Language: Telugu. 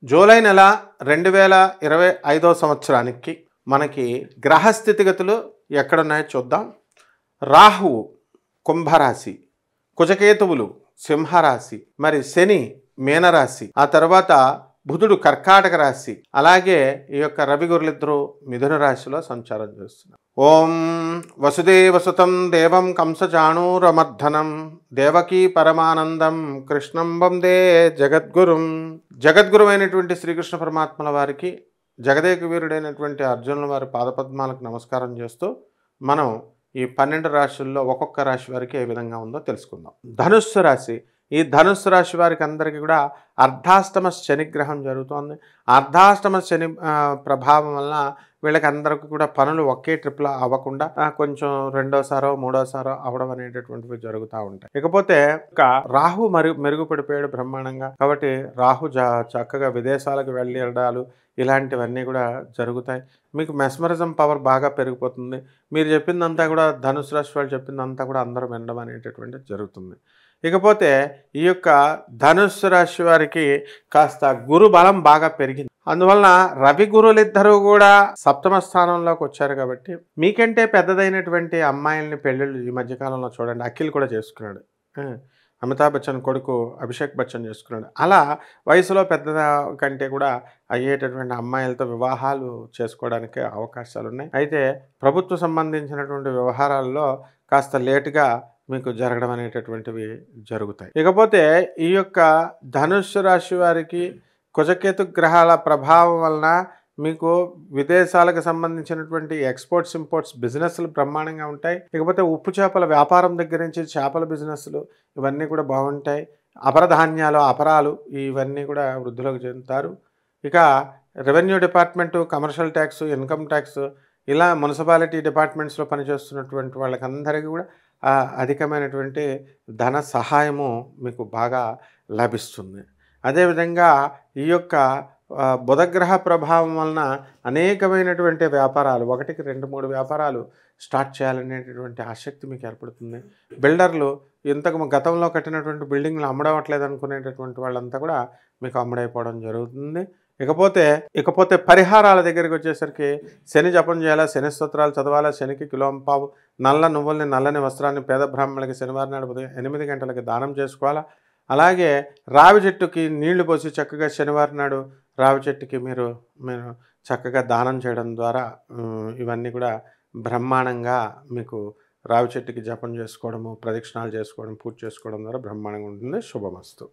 జూలై నెల 2025 సంవత్సరానికి మనకి గ్రహ స్థితిగతులు ఎక్కడున్నాయో చూద్దాం. రాహువు కుంభరాశి, కుజకేతువులు సింహరాశి, మరి శని మీనరాశి, ఆ తర్వాత బుధుడు కర్కాటక రాశి, అలాగే ఈ యొక్క రవి గురులిద్దరూ మిథున రాశిలో సంచారం చేస్తున్నారు. ఓం వసుదేవసుతం దేవం కంసచాణూరమర్ధనం దేవకీ పరమానందం కృష్ణం వందే జగద్గురుం. జగద్గురువైనటువంటి శ్రీకృష్ణ పరమాత్మల వారికి, జగదేక వీరుడైనటువంటి అర్జునుల వారి పాదపద్మాలకు నమస్కారం చేస్తూ మనం ఈ 12 రాశుల్లో ఒక్కొక్క రాశి వారికి ఏ విధంగా ఉందో తెలుసుకుందాం. ధనుస్సు రాశి. ఈ ధనుస్సు రాశి వారికి అందరికీ కూడా అర్ధాష్టమ శనిగ్రహం జరుగుతోంది. అర్ధాష్టమ శని ప్రభావం వలన వీళ్ళకి అందరికీ కూడా పనులు ఒకే ట్రిప్లో అవ్వకుండా కొంచెం రెండోసారో మూడోసారో అవ్వడం అనేటటువంటివి జరుగుతూ ఉంటాయి. ఇకపోతే రాహు మెరుగుపడిపోయాడు బ్రహ్మాండంగా. కాబట్టి రాహు చక్కగా విదేశాలకు వెళ్ళడాలు ఇలాంటివన్నీ కూడా జరుగుతాయి. మీకు మెస్మరిజం పవర్ బాగా పెరిగిపోతుంది. మీరు చెప్పిందంతా కూడా ధనుసు రాశి వాళ్ళు చెప్పిందంతా కూడా అందరూ వినడం అనేటటువంటిది జరుగుతుంది. ఇకపోతే ఈ యొక్క ధనుస్సు రాశి వారికి కాస్త గురు బలం బాగా పెరిగింది. అందువలన రవి గురులిద్దరూ కూడా సప్తమ స్థానంలోకి వచ్చారు. కాబట్టి మీకంటే పెద్దదైనటువంటి అమ్మాయిల్ని పెళ్ళిళ్ళు ఈ మధ్యకాలంలో చూడండి. అఖిల్ కూడా చేసుకున్నాడు. అమితాబ్ బచ్చన్ కొడుకు అభిషేక్ బచ్చన్ చేసుకున్నాడు. అలా వయసులో పెద్ద కంటే కూడా అయ్యేటటువంటి అమ్మాయిలతో వివాహాలు చేసుకోవడానికి అవకాశాలు ఉన్నాయి. అయితే ప్రభుత్వ సంబంధించినటువంటి వ్యవహారాల్లో కాస్త లేటుగా మీకు జరగడం అనేటటువంటివి జరుగుతాయి. ఇకపోతే ఈ యొక్క ధనుస్సు రాశి వారికి కుజకేతు గ్రహాల ప్రభావం వలన మీకు విదేశాలకు సంబంధించినటువంటి ఎక్స్పోర్ట్స్ ఇంపోర్ట్స్ బిజినెస్లు బ్రహ్మాండంగా ఉంటాయి. ఇకపోతే ఉప్పు చేపల వ్యాపారం దగ్గర నుంచి చేపల బిజినెస్లు ఇవన్నీ కూడా బాగుంటాయి. అపరధాన్యాలు అపరాలు ఇవన్నీ కూడా వృద్ధిలోకి చెందుతారు. ఇక revenue department, commercial tax, income tax, ఇలా మున్సిపాలిటీ డిపార్ట్మెంట్స్లో పనిచేస్తున్నటువంటి వాళ్ళకందరికీ కూడా అధికమైనటువంటి ధన సహాయము మీకు బాగా లభిస్తుంది. అదేవిధంగా ఈ యొక్క బుధగ్రహ ప్రభావం వలన అనేకమైనటువంటి వ్యాపారాలు, 1కి 2, 3 వ్యాపారాలు స్టార్ట్ చేయాలనేటటువంటి ఆసక్తి మీకు ఏర్పడుతుంది. బిల్డర్లు ఇంతకు గతంలో కట్టినటువంటి బిల్డింగ్లు అమ్మడవట్లేదు అనుకునేటటువంటి వాళ్ళంతా కూడా మీకు అమ్ముడైపోవడం జరుగుతుంది. ఇకపోతే పరిహారాల దగ్గరికి వచ్చేసరికి శని జపం చేయాలా, శని స్తోత్రాలు చదవాలా, శనికి కిలోంపావు నల్ల నువ్వుల్ని, నల్లని వస్త్రాన్ని పేద బ్రాహ్మణులకి శనివారం నాడు ఉదయం 8 గంటలకి దానం చేసుకోవాలా. అలాగే రావి చెట్టుకి నీళ్లు పోసి చక్కగా శనివారం నాడు రావి చెట్టుకి మీరు చక్కగా దానం చేయడం ద్వారా ఇవన్నీ కూడా బ్రహ్మాండంగా మీకు రావి చెట్టుకి జపం చేసుకోవడము, ప్రదక్షిణాలు చేసుకోవడం, పూజ చేసుకోవడం ద్వారా బ్రహ్మాండంగా ఉంటుంది. శుభమస్తు.